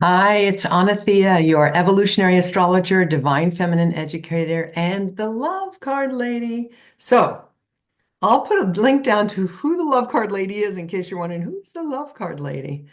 Hi, it's Anathea, your evolutionary astrologer, divine feminine educator, and the love card lady. So, I'll put a link down to who the love card lady is in case you're wondering who's the love card lady.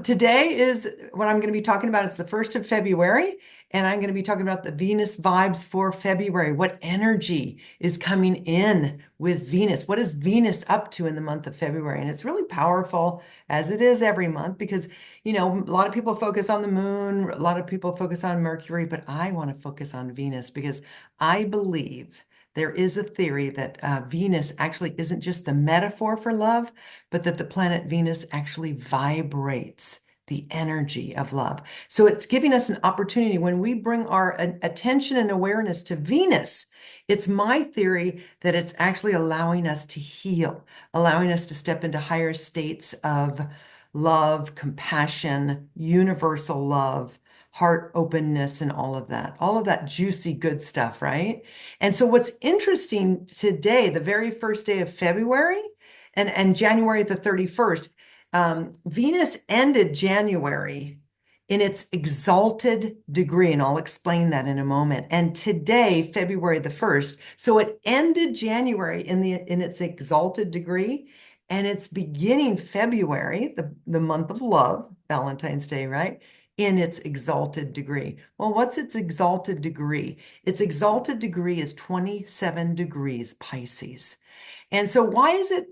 Today is what I'm going to be talking about. It's the 1st of February, and I'm going to be talking about the Venus vibes for February. What energy is coming in with Venus? What is Venus up to in the month of February? And it's really powerful, as it is every month, because, a lot of people focus on the moon, a lot of people focus on Mercury, but I want to focus on Venus because I believe there is a theory that Venus actually isn't just the metaphor for love, but that the planet Venus actually vibrates the energy of love. So it's giving us an opportunity when we bring our attention and awareness to Venus. It's my theory that it's actually allowing us to heal, allowing us to step into higher states of love, compassion, universal love, heart openness, and all of that juicy good stuff, right? And so what's interesting today, the very first day of February, and January the 31st, Venus ended January in its exalted degree, and I'll explain that in a moment. And today, February the 1st, so it ended January in its exalted degree, and it's beginning February, the month of love, Valentine's Day, right? In its exalted degree. Well, what's its exalted degree? Its exalted degree is 27 degrees Pisces. And so why is it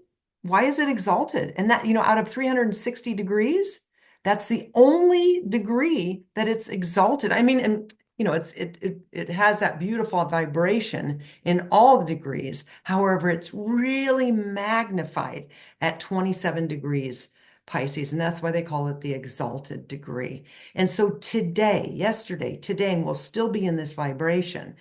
exalted? And that, out of 360 degrees, that's the only degree that it's exalted. I mean, and it has that beautiful vibration in all the degrees. However, it's really magnified at 27 degrees Pisces, and that's why they call it the exalted degree. And so today, and we'll still be in this vibration.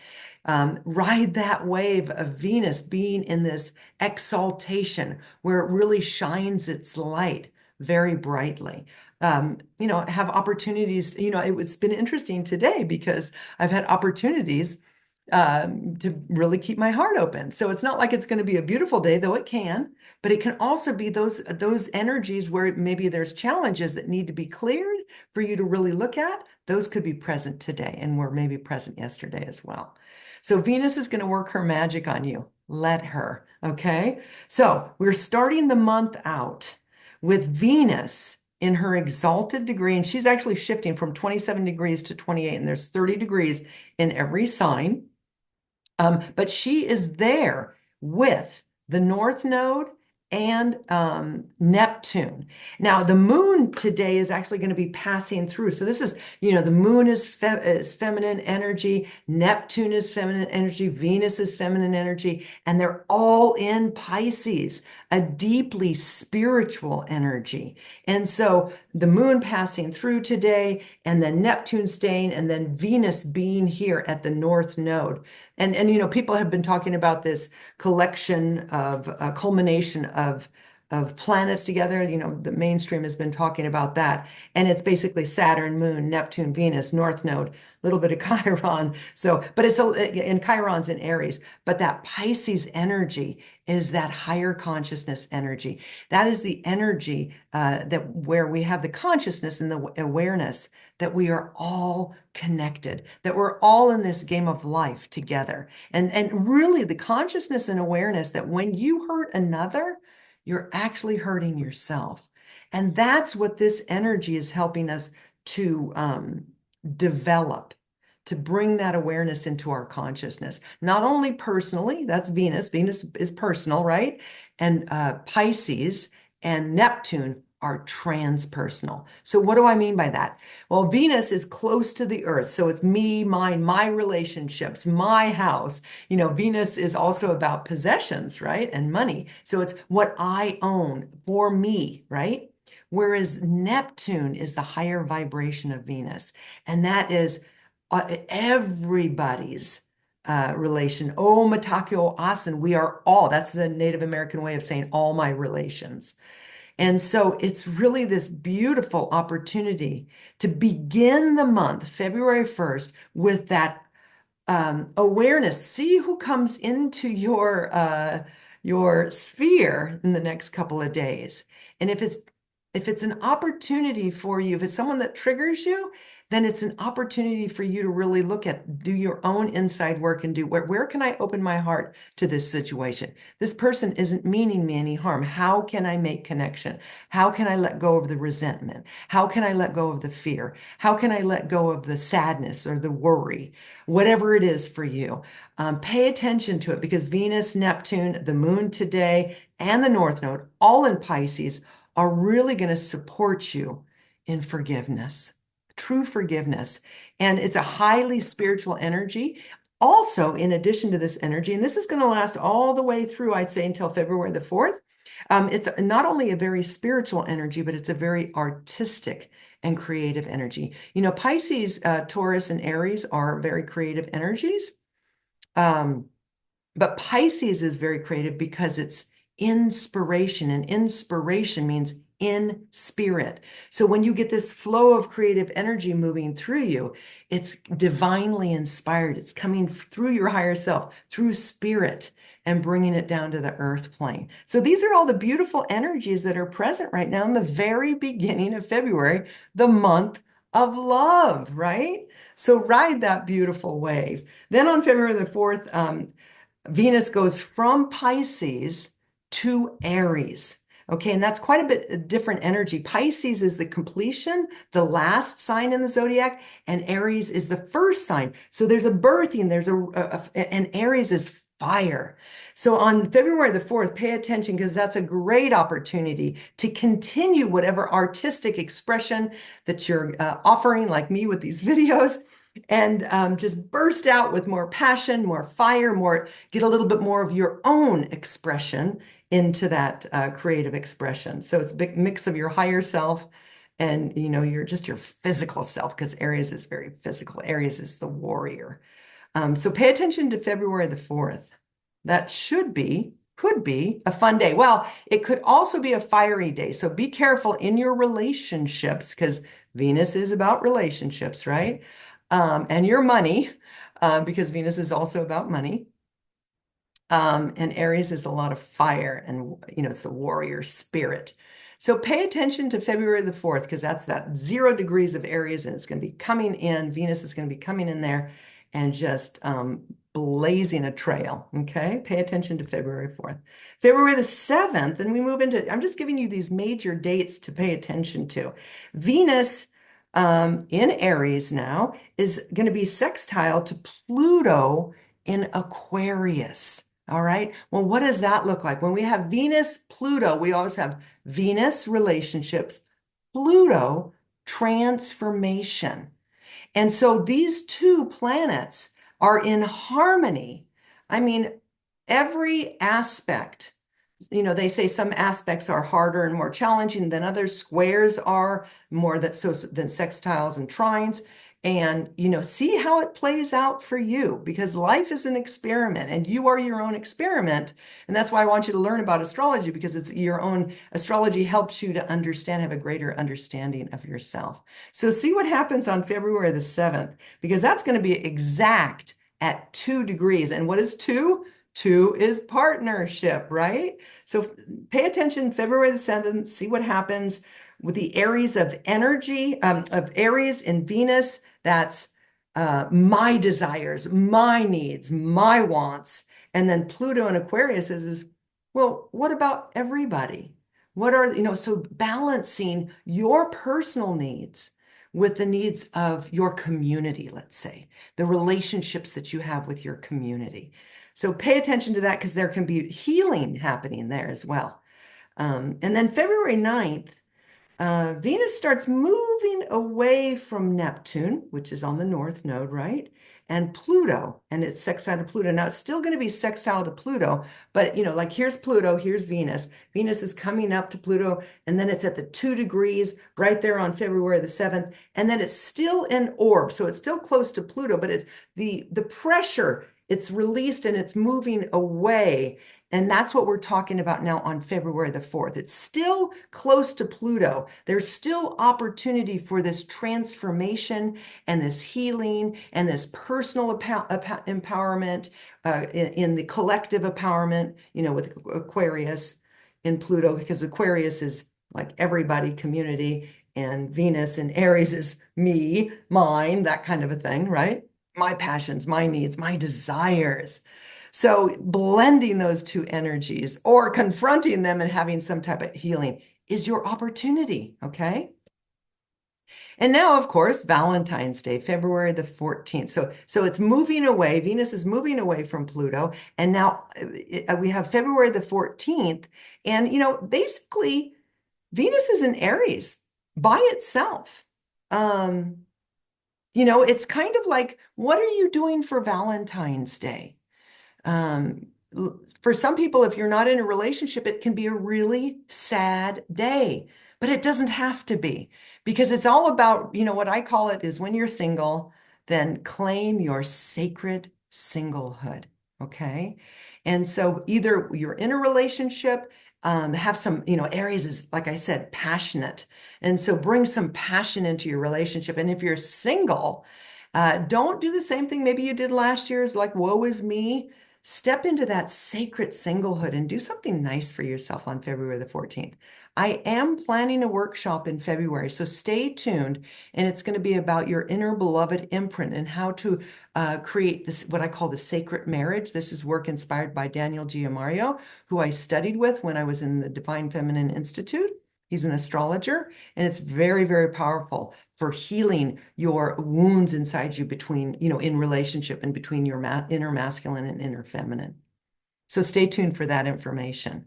Ride that wave of Venus being in this exaltation where it really shines its light very brightly. Have opportunities. It's been interesting today because I've had opportunities to really keep my heart open. So it's not like it's going to be a beautiful day, though it can, but it can also be those energies where maybe there's challenges that need to be cleared for you to really look at. Those could be present today and were maybe present yesterday as well. So Venus is going to work her magic on you. Let her, okay? So we're starting the month out with Venus in her exalted degree, and she's actually shifting from 27 degrees to 28, and there's 30 degrees in every sign. But she is there with the North Node and Neptune. Now, the moon today is actually going to be passing through. So this is, the moon is feminine energy, Neptune is feminine energy, Venus is feminine energy, and they're all in Pisces, a deeply spiritual energy. And so the moon passing through today, and then Neptune staying, and then Venus being here at the North Node. And people have been talking about this collection of culmination of planets together. The mainstream has been talking about that. And it's basically Saturn, Moon, Neptune, Venus, North Node, a little bit of Chiron. So, but and Chiron's in Aries. But that Pisces energy is that higher consciousness energy. That is the energy that where we have the consciousness and the awareness that we are all connected, that we're all in this game of life together. And really the consciousness and awareness that when you hurt another, you're actually hurting yourself. And that's what this energy is helping us to develop, to bring that awareness into our consciousness. Not only personally, that's Venus. Venus is personal, right? And Pisces and Neptune are transpersonal. So what do I mean by that? Well, Venus is close to the earth. So it's me, mine, my relationships, my house. Venus is also about possessions, right? And money. So it's what I own for me, right? Whereas Neptune is the higher vibration of Venus. And that is everybody's relation. Oh, Matakio Asen, we are all. That's the Native American way of saying all my relations. And so it's really this beautiful opportunity to begin the month, February 1st, with that awareness. See who comes into your sphere in the next couple of days. And if it's if it's an opportunity for you, if it's someone that triggers you, then it's an opportunity for you to really look at, do your own inside work and do where can I open my heart to this situation? This person isn't meaning me any harm. How can I make connection? How can I let go of the resentment? How can I let go of the fear? How can I let go of the sadness or the worry? Whatever it is for you, pay attention to it, because Venus, Neptune, the moon today, and the North Node, all in Pisces, are really going to support you in forgiveness, true forgiveness. And it's a highly spiritual energy. Also, in addition to this energy, and this is going to last all the way through, I'd say, until February the 4th. It's not only a very spiritual energy, but it's a very artistic and creative energy. You know, Pisces, Taurus, and Aries are very creative energies. Um, but Pisces is very creative because it's inspiration, and inspiration means in spirit. So when you get this flow of creative energy moving through you, it's divinely inspired. It's coming through your higher self, through spirit, and bringing it down to the earth plane. So these are all the beautiful energies that are present right now in the very beginning of February, the month of love, right? So ride that beautiful wave. Then on February the 4th, Venus goes from Pisces to Aries. Okay, and that's quite a bit different energy. Pisces is the completion, the last sign in the zodiac, and Aries is the first sign. So there's a birthing, and Aries is fire. So on February the 4th, pay attention, because that's a great opportunity to continue whatever artistic expression that you're offering, like me with these videos, and just burst out with more passion, more fire, get a little bit more of your own expression into that creative expression. So it's a big mix of your higher self and, you know, your physical self, because Aries is very physical. Aries is the warrior. So pay attention to February the 4th. That could be a fun day. Well, it could also be a fiery day. So be careful in your relationships, because Venus is about relationships, right? And your money, because Venus is also about money. And Aries is a lot of fire, and you know, it's the warrior spirit. So pay attention to February the 4th, because that's that 0 degrees of Aries, and it's going to be coming in. Venus is going to be coming in there and just blazing a trail. Okay, pay attention to February 4th. February the 7th, and we move into, I'm just giving you these major dates to pay attention to. Venus in Aries now is going to be sextile to Pluto in Aquarius. All right. Well, what does that look like? When we have Venus, Pluto, we always have Venus relationships, Pluto transformation. And so these two planets are in harmony. I mean, every aspect, you know, they say some aspects are harder and more challenging than others. Squares are more than sextiles and trines. And, you know, see how it plays out for you, because life is an experiment and you are your own experiment. And that's why I want you to learn about astrology, because it's your own astrology helps you to understand, have a greater understanding of yourself. So see what happens on February the 7th, because that's going to be exact at 2 degrees. And what is 2? 2 is partnership, right? So pay attention February the 7th, see what happens with the Aries of energy, of Aries in Venus. That's my desires, my needs, my wants. And then Pluto in Aquarius is, well, what about everybody? What are, you know, so balancing your personal needs with the needs of your community, let's say, the relationships that you have with your community. So pay attention to that, because there can be healing happening there as well. And then February 9th, Venus starts moving away from Neptune, which is on the North Node, right? And Pluto, and it's sextile to Pluto. Now, it's still going to be sextile to Pluto, but, you know, like here's Pluto, here's Venus. Venus is coming up to Pluto, and then it's at the 2 degrees right there on February the 7th. And then it's still in orb, so it's still close to Pluto, but it's the pressure, it's released and it's moving away. And that's what we're talking about now on February the 4th. It's still close to Pluto. There's still opportunity for this transformation and this healing and this personal empowerment in the collective empowerment, you know, with Aquarius in Pluto, because Aquarius is like everybody, community, and Venus in Aries is me, mine, that kind of a thing, right? My passions, my needs, my desires. So blending those two energies or confronting them and having some type of healing is your opportunity, okay? And now, of course, Valentine's Day, February the 14th. So it's moving away. Venus is moving away from Pluto. And now we have February the 14th. And, basically, Venus is in Aries by itself. Um, it's kind of like, what are you doing for Valentine's Day? Um, for some people, if you're not in a relationship, it can be a really sad day, but it doesn't have to be because it's all about, what I call it is when you're single, then claim your sacred singlehood. Okay. And so either you're in a relationship, have some, Aries is, like I said, passionate. And so bring some passion into your relationship. And if you're single, don't do the same thing maybe you did last year is like, woe is me. Step into that sacred singlehood and do something nice for yourself on February the 14th. I am planning a workshop in February, so stay tuned. And it's going to be about your inner beloved imprint and how to create this, what I call the sacred marriage. This is work inspired by Daniel Giamario, who I studied with when I was in the Divine Feminine Institute. He's an astrologer, and it's very, very powerful for healing your wounds inside you between, in relationship and between your inner masculine and inner feminine. So stay tuned for that information.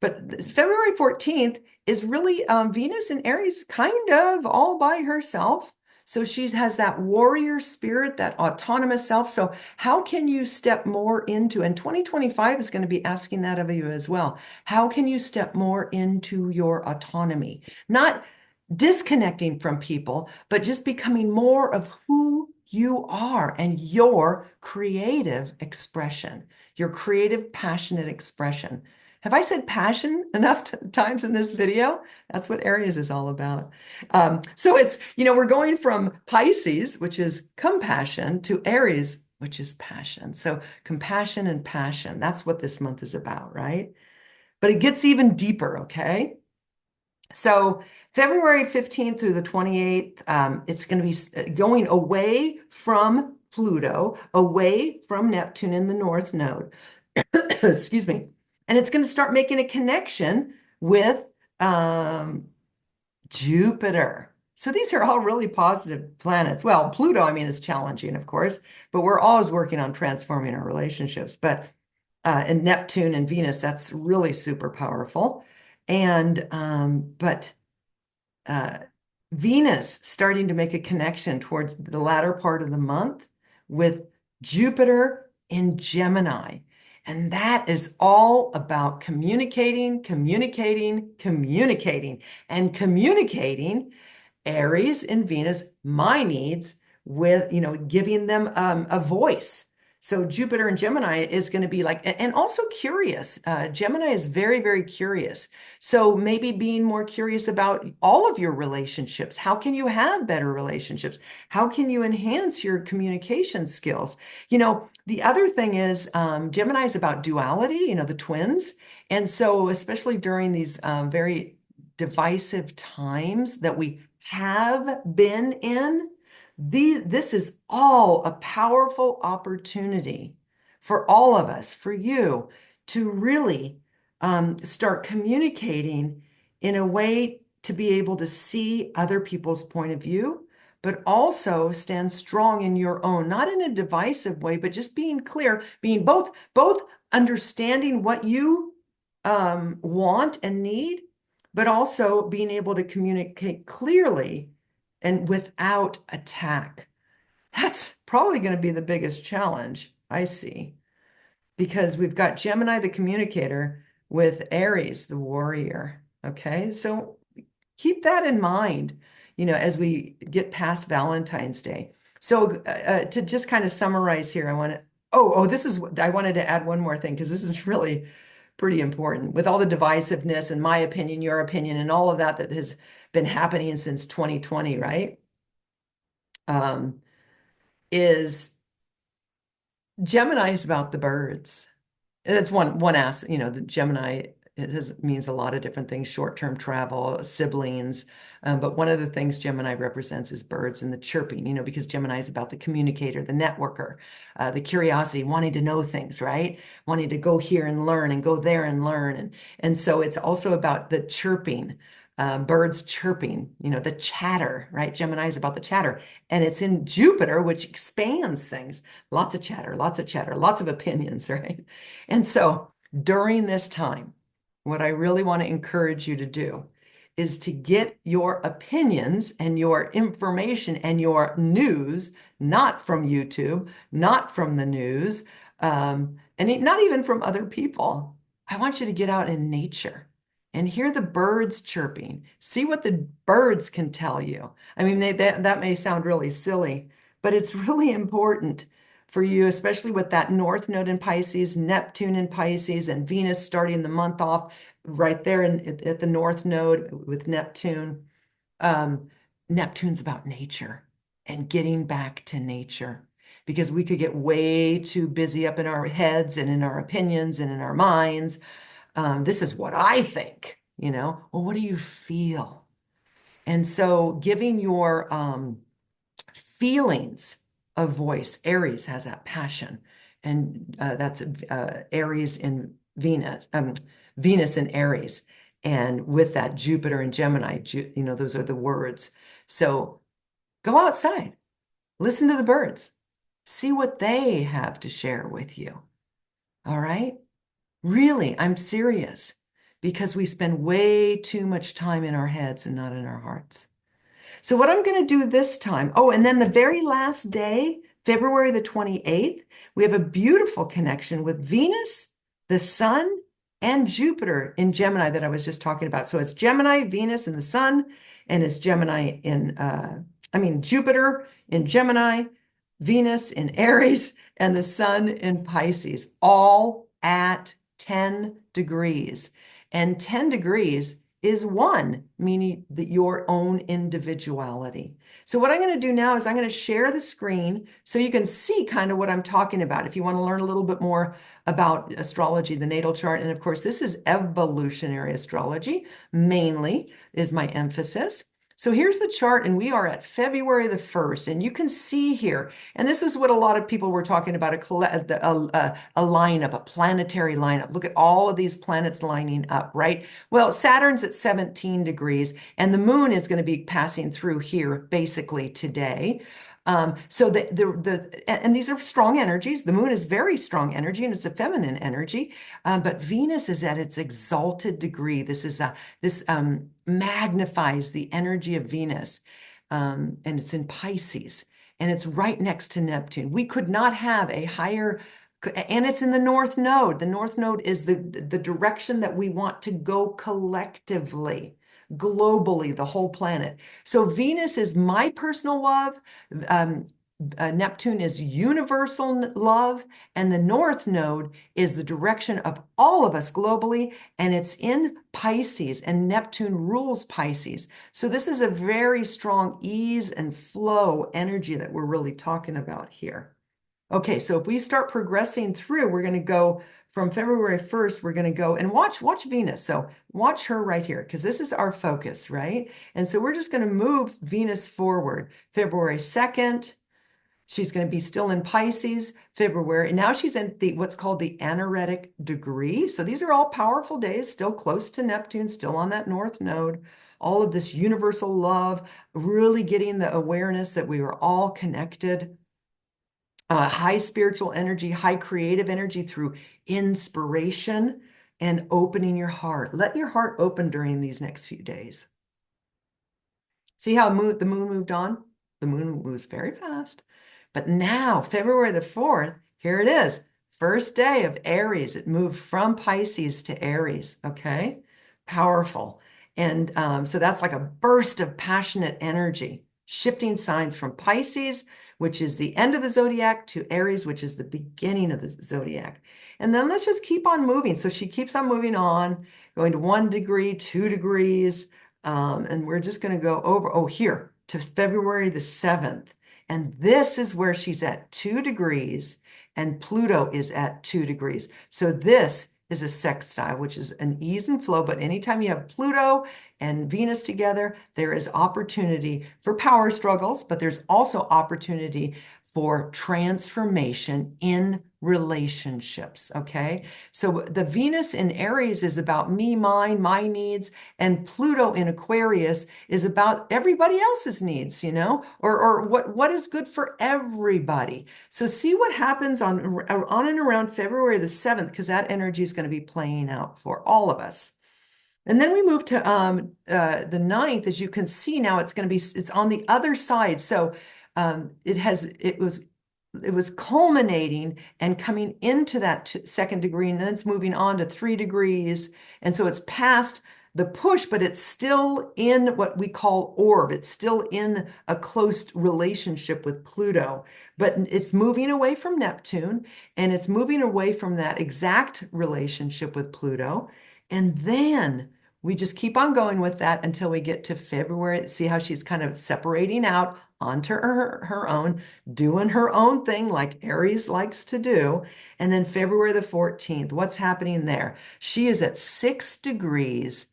But February 14th is really Venus in Aries kind of all by herself. So she has that warrior spirit, that autonomous self. So how can you step more into, and 2025 is going to be asking that of you as well. How can you step more into your autonomy? Not disconnecting from people, but just becoming more of who you are and your creative expression, your creative, passionate expression. Have I said passion enough times in this video? That's what Aries is all about. So it's, we're going from Pisces, which is compassion, to Aries, which is passion. So compassion and passion, that's what this month is about, right? But it gets even deeper, okay? So February 15th through the 28th, it's going to be going away from Pluto, away from Neptune in the North Node. Excuse me. And it's going to start making a connection with Jupiter. So these are all really positive planets. Well, Pluto, I mean, is challenging, of course, but we're always working on transforming our relationships. But and Neptune and Venus, that's really super powerful. And but uh, Venus starting to make a connection towards the latter part of the month with Jupiter in Gemini. And that is all about communicating, communicating, communicating, and communicating Aries and Venus, my needs, with, giving them a voice. So Jupiter and Gemini is going to be like, and also curious. Gemini is very, very curious. So maybe being more curious about all of your relationships. How can you have better relationships? How can you enhance your communication skills? The other thing is Gemini is about duality, the twins. And so especially during these very divisive times that we have been in, this is all a powerful opportunity for all of us, for you, to really start communicating in a way to be able to see other people's point of view, but also stand strong in your own, not in a divisive way, but just being clear, being both understanding what you want and need, but also being able to communicate clearly and without attack. That's probably going to be the biggest challenge I see because we've got Gemini, the communicator, with Aries, the warrior. Okay, so keep that in mind, as we get past Valentine's Day. So to just kind of summarize here, I want to, I wanted to add one more thing because this is really pretty important with all the divisiveness and my opinion, your opinion, and all of that that has been happening since 2020, right? Um, is Gemini is about the birds. That's one aspect, the Gemini means a lot of different things, short-term travel, siblings. But one of the things Gemini represents is birds and the chirping, because Gemini is about the communicator, the networker, the curiosity, wanting to know things, right? Wanting to go here and learn and go there and learn. And so it's also about the chirping, birds chirping, the chatter, right? Gemini is about the chatter. And it's in Jupiter, which expands things. Lots of chatter, lots of chatter, lots of opinions, right? And so during this time, what I really want to encourage you to do is to get your opinions and your information and your news, not from YouTube, not from the news, and not even from other people. I want you to get out in nature and hear the birds chirping. See what the birds can tell you. I mean, that may sound really silly, but it's really important for you, especially with that North Node in Pisces, Neptune in Pisces, and Venus starting the month off right there at the North Node with Neptune. Neptune's about nature and getting back to nature, because we could get way too busy up in our heads and in our opinions and in our minds. This is what I think, well, what do you feel? And so giving your feelings of voice. Aries has that passion, and that's Aries in Venus, Venus in Aries, and with that Jupiter and Gemini, those are the words. So go outside, listen to the birds, see what they have to share with you. All right? Really, I'm serious, because we spend way too much time in our heads and not in our hearts. So what I'm going to do this time, oh, and then the very last day, February the 28th, we have a beautiful connection with Venus, the Sun, and Jupiter in Gemini that I was just talking about. So it's Gemini, Venus, and the Sun, and it's Jupiter in Gemini, Venus in Aries, and the Sun in Pisces, all at 10 degrees. And 10 degrees is one, meaning that your own individuality. So what I'm going to do now is I'm going to share the screen so you can see kind of what I'm talking about if you want to learn a little bit more about astrology, the natal chart. And of course, this is evolutionary astrology, mainly is my emphasis. So here's the chart, and we are at February the 1st, and you can see here, and this is what a lot of people were talking about, a lineup, a planetary lineup. Look at all of these planets lining up, right? Well, Saturn's at 17 degrees, and the moon is going to be passing through here basically today. And these are strong energies. The moon is very strong energy, and it's a feminine energy. But Venus is at its exalted degree. This magnifies the energy of Venus, and it's in Pisces, and it's right next to Neptune. We could not have a higher, and it's in the North Node. The North Node is the direction that we want to go collectively, globally, the whole planet. So Venus is my personal love. Neptune is universal love, and the North Node is the direction of all of us globally, and it's in Pisces, and Neptune rules Pisces. So this is a very strong ease and flow energy that we're really talking about here. Okay, so if we start progressing through, we're going to go from February 1st, we're going to go and watch Venus. So watch her right here, because this is our focus, right? And so we're just going to move Venus forward. February 2nd, she's going to be still in Pisces. February, now she's in what's called the anaretic degree. So these are all powerful days, still close to Neptune, still on that North Node. All of this universal love, really getting the awareness that we are all connected. High spiritual energy, high creative energy through inspiration and opening your heart. Let your heart open during these next few days. See how the moon moved on? The moon moves very fast. But now, February the 4th, here it is. First day of Aries. It moved from Pisces to Aries, okay? Powerful. And so that's like a burst of passionate energy, shifting signs from Pisces, which is the end of the zodiac, to Aries, which is the beginning of the zodiac. And then let's just keep on moving. So she keeps on moving on, going to 1 degree, 2 degrees, and we're just going to go over, here, to February the 7th. And this is where she's at 2 degrees, and Pluto is at 2 degrees. So this is a sextile, which is an ease and flow. But anytime you have Pluto and Venus together, there is opportunity for power struggles, but there's also opportunity for transformation in relationships. Okay. So the Venus in Aries is about me, mine, my needs, and Pluto in Aquarius is about everybody else's needs, or what is good for everybody. So see what happens on and around February the 7th, because that energy is going to be playing out for all of us. And then we move to the 9th. As you can see now, it's on the other side. So it was culminating and coming into that second degree, and then it's moving on to 3 degrees. And so it's past the push, but it's still in what we call orb. It's still in a close relationship with Pluto, but it's moving away from Neptune, and it's moving away from that exact relationship with Pluto. And then we just keep on going with that until we get to February. See how she's kind of separating out onto her own, doing her own thing like Aries likes to do. And then February the 14th, what's happening there? She is at 6 degrees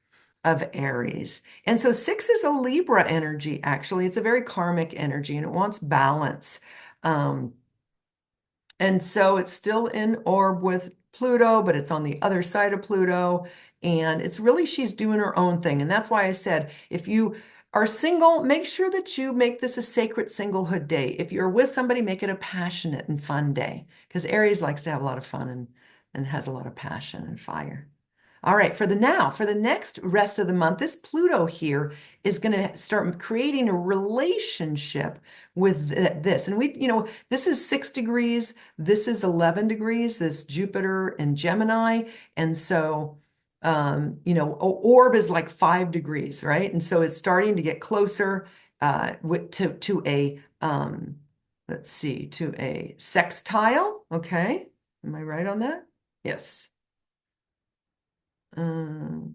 of Aries. And so 6 is a Libra energy, actually. It's a very karmic energy and it wants balance. And so it's still in orb with Pluto, but it's on the other side of Pluto. And it's really, she's doing her own thing. And that's why I said, if you are single, make sure that you make this a sacred singlehood day. If you're with somebody, make it a passionate and fun day, because Aries likes to have a lot of fun and has a lot of passion and fire. All right, for the next rest of the month, this Pluto here is going to start creating a relationship with this. And this is 6 degrees, this is 11 degrees, this Jupiter in Gemini. And so, orb is like 5 degrees, right? And so it's starting to get closer to a, let's see, to a sextile. Okay. Am I right on that? Yes. Um,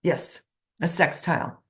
yes, a sextile.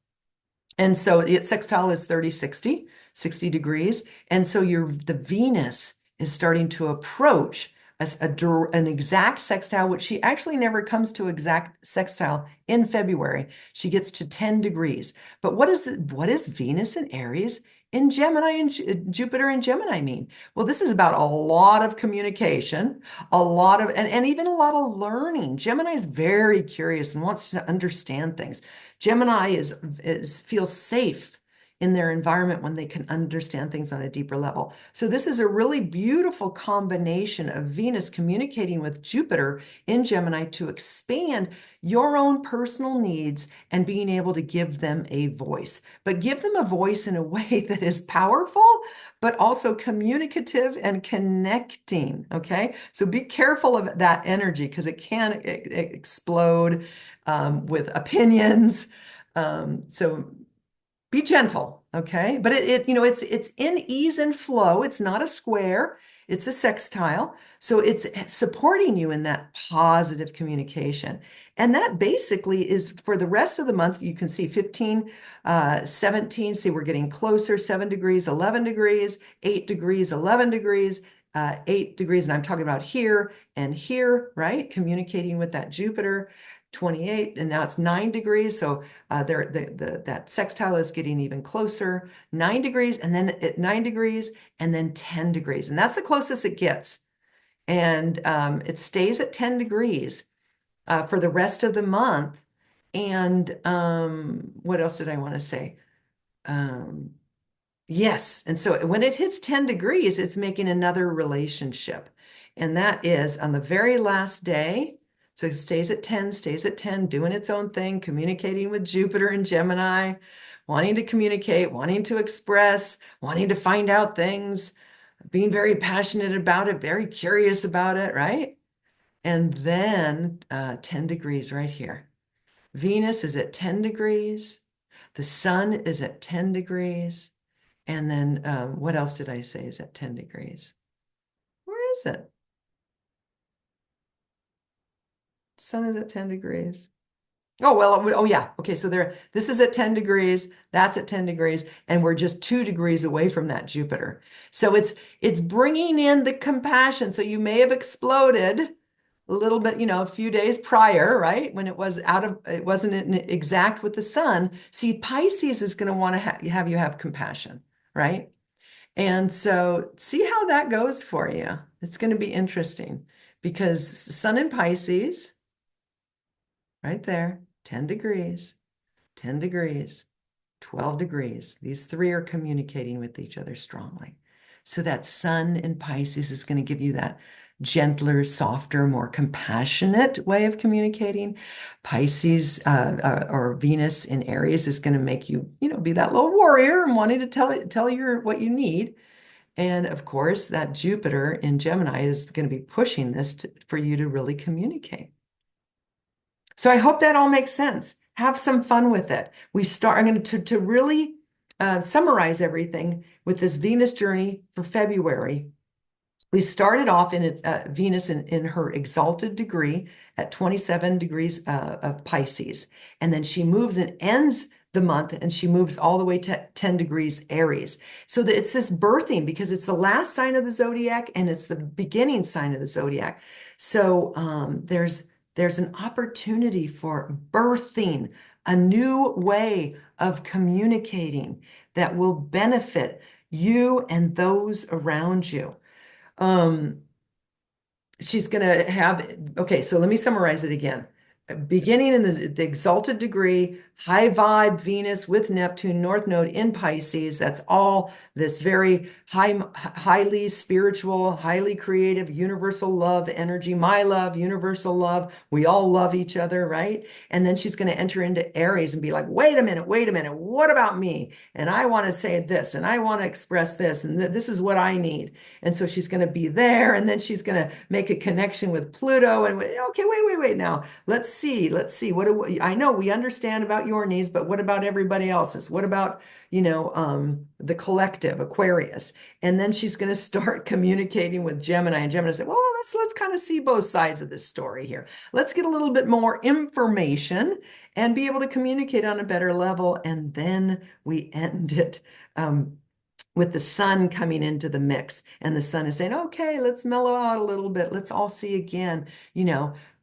And so sextile is 30, 60 degrees. And so the Venus is starting to approach an exact sextile, which she actually never comes to exact sextile in February. She gets to 10 degrees. But what is Venus in Aries in Gemini and Jupiter in Gemini mean? Well, this is about a lot of communication, and even a lot of learning. Gemini is very curious and wants to understand things. Gemini feels safe in their environment when they can understand things on a deeper level. So this is a really beautiful combination of Venus communicating with Jupiter in Gemini to expand your own personal needs and being able to give them a voice, but give them a voice in a way that is powerful, but also communicative and connecting. Okay. So be careful of that energy because it can explode with opinions. So be gentle, okay? But it's in ease and flow. It's not a square. It's a sextile. So it's supporting you in that positive communication. And that basically is for the rest of the month. You can see 15, 17. See, we're getting closer. 7 degrees, 11 degrees, 8 degrees, 11 degrees, 8 degrees. And I'm talking about here and here, right? Communicating with that Jupiter. 28, and now it's 9 degrees. So that sextile is getting even closer. 9 degrees, and then at 9 degrees, and then 10 degrees. And that's the closest it gets. And it stays at 10 degrees for the rest of the month. And what else did I want to say? Yes. And so when it hits 10 degrees, it's making another relationship. And that is on the very last day. So it stays at 10, doing its own thing, communicating with Jupiter and Gemini, wanting to communicate, wanting to express, wanting to find out things, being very passionate about it, very curious about it, right? And then 10 degrees right here. Venus is at 10 degrees. The sun is at 10 degrees. And then what else did I say is at 10 degrees? Where is it? Sun is at 10 degrees. Oh, well, oh yeah. Okay, so this is at 10 degrees, that's at 10 degrees, and we're just 2 degrees away from that Jupiter. So it's bringing in the compassion. So you may have exploded a little bit, a few days prior, right? When it wasn't exact with the sun. See, Pisces is going to want to have you have compassion, right? And so see how that goes for you. It's going to be interesting because Sun in Pisces, right there, 10 degrees, 10 degrees, 12 degrees. These three are communicating with each other strongly. So that Sun in Pisces is going to give you that gentler, softer, more compassionate way of communicating. Pisces or Venus in Aries is going to make you, be that little warrior and wanting to tell you what you need. And of course, that Jupiter in Gemini is going to be pushing this for you to really communicate. So I hope that all makes sense. Have some fun with it. I'm going to really summarize everything with this Venus journey for February. We started off in Venus in her exalted degree at 27 degrees of Pisces. And then she moves and ends the month and she moves all the way to 10 degrees Aries. So that it's this birthing because it's the last sign of the zodiac and it's the beginning sign of the zodiac. So there's an opportunity for birthing a new way of communicating that will benefit you and those around you. Um, she's going to have, okay, so let me summarize it again. Beginning in the exalted degree, high vibe Venus with Neptune, North Node in Pisces. That's all this very highly spiritual, highly creative, universal love energy. My love, universal love. We all love each other, right? And then she's going to enter into Aries and be like, wait a minute, what about me? And I want to say this, and I want to express this, and this is what I need. And so she's going to be there, and then she's going to make a connection with Pluto. And okay, wait. Now let's see. I know we understand about your needs, but what about everybody else's? What about, the collective, Aquarius? And then she's going to start communicating with Gemini, and Gemini say, well, let's kind of see both sides of this story here. Let's get a little bit more information and be able to communicate on a better level. And then we end it. With the sun coming into the mix and the sun is saying, okay, let's mellow out a little bit. Let's all see again.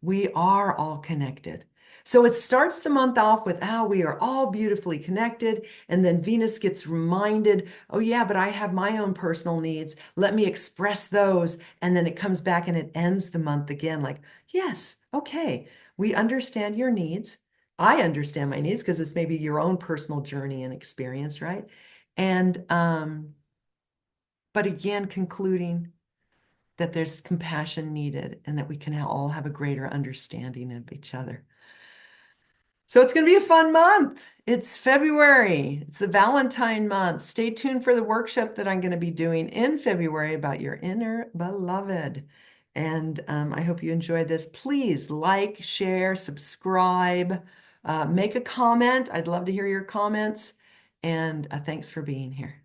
We are all connected. So it starts the month off with, we are all beautifully connected. And then Venus gets reminded, oh, yeah, but I have my own personal needs. Let me express those. And then it comes back and it ends the month again like, yes, okay, we understand your needs. I understand my needs because it's maybe your own personal journey and experience, right? And, but again, concluding that there's compassion needed and that we can all have a greater understanding of each other. So it's going to be a fun month. It's February. It's the Valentine month. Stay tuned for the workshop that I'm going to be doing in February about your inner beloved. And I hope you enjoyed this. Please like, share, subscribe, make a comment. I'd love to hear your comments. And thanks for being here.